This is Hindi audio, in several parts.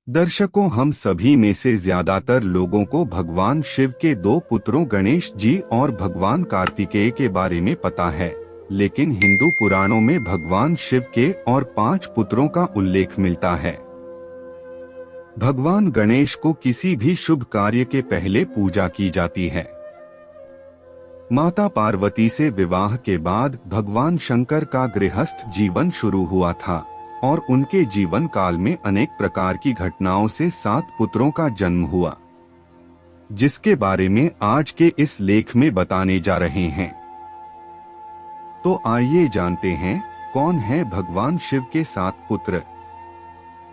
दर्शकों, हम सभी में से ज्यादातर लोगों को भगवान शिव के दो पुत्रों गणेश जी और भगवान कार्तिकेय के बारे में पता है, लेकिन हिंदू पुराणों में भगवान शिव के और 5 पुत्रों का उल्लेख मिलता है। भगवान गणेश को किसी भी शुभ कार्य के पहले पूजा की जाती है। माता पार्वती से विवाह के बाद भगवान शंकर का गृहस्थ जीवन शुरू हुआ था और उनके जीवन काल में अनेक प्रकार की घटनाओं से 7 पुत्रों का जन्म हुआ, जिसके बारे में आज के इस लेख में बताने जा रहे हैं। तो आइए जानते हैं कौन है भगवान शिव के 7 पुत्र।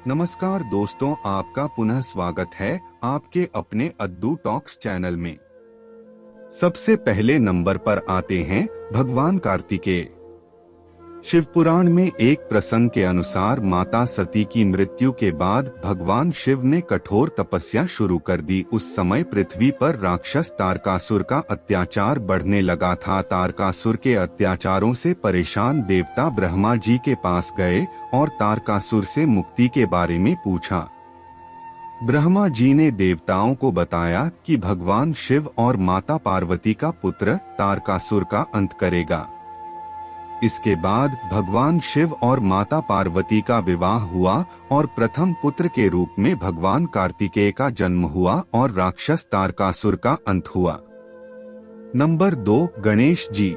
नमस्कार दोस्तों, आपका पुनः स्वागत है आपके अपने अद्दू टॉक्स चैनल में। सबसे पहले नंबर पर आते हैं भगवान कार्तिकेय। शिव पुराण में एक प्रसंग के अनुसार माता सती की मृत्यु के बाद भगवान शिव ने कठोर तपस्या शुरू कर दी। उस समय पृथ्वी पर राक्षस तारकासुर का अत्याचार बढ़ने लगा था। तारकासुर के अत्याचारों से परेशान देवता ब्रह्मा जी के पास गए और तारकासुर से मुक्ति के बारे में पूछा। ब्रह्मा जी ने देवताओं को बताया कि भगवान शिव और माता पार्वती का पुत्र तारकासुर का अंत करेगा। इसके बाद भगवान शिव और माता पार्वती का विवाह हुआ और प्रथम पुत्र के रूप में भगवान कार्तिकेय का जन्म हुआ और राक्षस तारकासुर का अंत हुआ। नंबर 2, गणेश जी।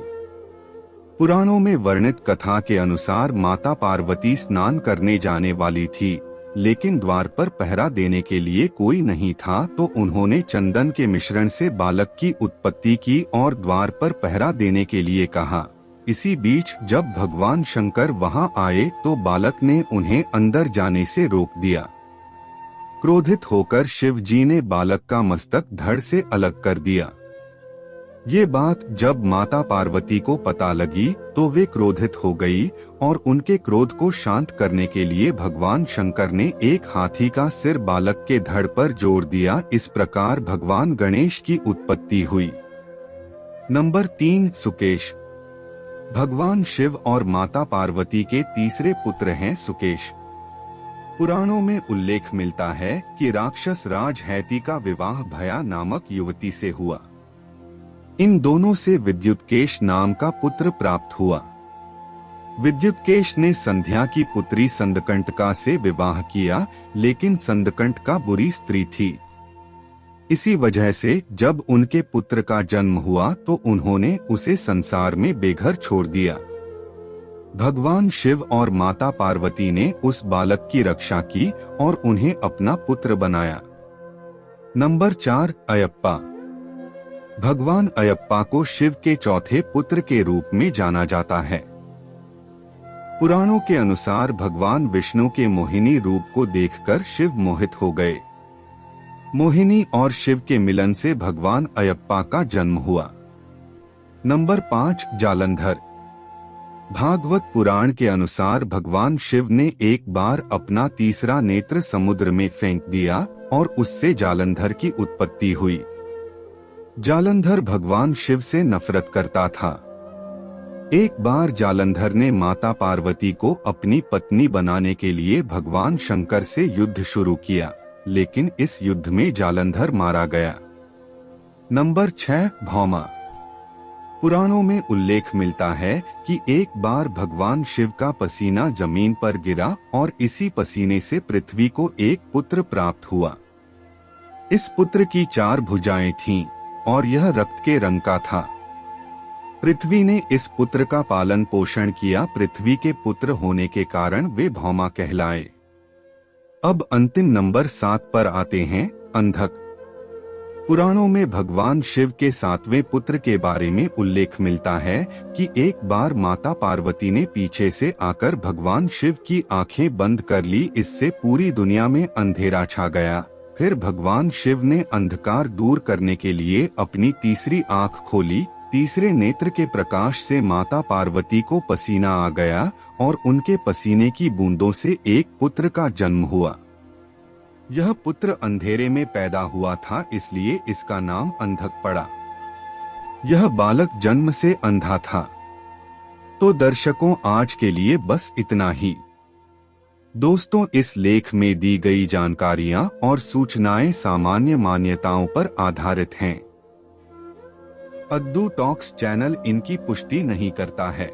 पुराणों में वर्णित कथा के अनुसार माता पार्वती स्नान करने जाने वाली थी, लेकिन द्वार पर पहरा देने के लिए कोई नहीं था, तो उन्होंने चंदन के मिश्रण से बालक की उत्पत्ति की और द्वार पर पहरा देने के लिए कहा। इसी बीच जब भगवान शंकर वहां आए तो बालक ने उन्हें अंदर जाने से रोक दिया। क्रोधित होकर शिव जी ने बालक का मस्तक धड़ से अलग कर दिया। ये बात जब माता पार्वती को पता लगी तो वे क्रोधित हो गई और उनके क्रोध को शांत करने के लिए भगवान शंकर ने एक हाथी का सिर बालक के धड़ पर जोड़ दिया। इस प्रकार भगवान गणेश की उत्पत्ति हुई। नंबर 3, सुकेश। भगवान शिव और माता पार्वती के तीसरे पुत्र हैं सुकेश। पुराणों में उल्लेख मिलता है कि राक्षस राज हैती का विवाह भया नामक युवती से हुआ। इन दोनों से विद्युतकेश नाम का पुत्र प्राप्त हुआ। विद्युतकेश ने संध्या की पुत्री संदकंटका से विवाह किया, लेकिन संदकंटका बुरी स्त्री थी। इसी वजह से जब उनके पुत्र का जन्म हुआ तो उन्होंने उसे संसार में बेघर छोड़ दिया। भगवान शिव और माता पार्वती ने उस बालक की रक्षा की और उन्हें अपना पुत्र बनाया। नंबर 4, अयप्पा। भगवान अयप्पा को शिव के चौथे पुत्र के रूप में जाना जाता है। पुराणों के अनुसार भगवान विष्णु के मोहिनी रूप को देखकर शिव मोहित हो गए। मोहिनी और शिव के मिलन से भगवान अयप्पा का जन्म हुआ। नंबर 5, जालंधर। भागवत पुराण के अनुसार भगवान शिव ने एक बार अपना तीसरा नेत्र समुद्र में फेंक दिया और उससे जालंधर की उत्पत्ति हुई। जालंधर भगवान शिव से नफरत करता था। एक बार जालंधर ने माता पार्वती को अपनी पत्नी बनाने के लिए भगवान शंकर से युद्ध शुरू किया, लेकिन इस युद्ध में जालंधर मारा गया। नंबर 6, भौमा। पुराणों में उल्लेख मिलता है कि एक बार भगवान शिव का पसीना जमीन पर गिरा और इसी पसीने से पृथ्वी को एक पुत्र प्राप्त हुआ। इस पुत्र की 4 भुजाएं थीं और यह रक्त के रंग का था। पृथ्वी ने इस पुत्र का पालन पोषण किया। पृथ्वी के पुत्र होने के कारण वे भौमा कहलाए। अब अंतिम नंबर 7 पर आते हैं, अंधक। पुराणों में भगवान शिव के 7वें पुत्र के बारे में उल्लेख मिलता है कि एक बार माता पार्वती ने पीछे से आकर भगवान शिव की आंखें बंद कर ली। इससे पूरी दुनिया में अंधेरा छा गया। फिर भगवान शिव ने अंधकार दूर करने के लिए अपनी तीसरी आंख खोली। तीसरे नेत्र के प्रकाश से माता पार्वती को पसीना आ गया और उनके पसीने की बूंदों से एक पुत्र का जन्म हुआ। यह पुत्र अंधेरे में पैदा हुआ था, इसलिए इसका नाम अंधक पड़ा। यह बालक जन्म से अंधा था। तो दर्शकों, आज के लिए बस इतना ही। दोस्तों, इस लेख में दी गई जानकारियां और सूचनाएं सामान्य मान्यताओं पर आधारित हैं। अद्दू टॉक्स चैनल इनकी पुष्टि नहीं करता है।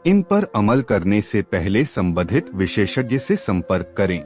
इन पर अमल करने से पहले संबंधित विशेषज्ञ से संपर्क करें।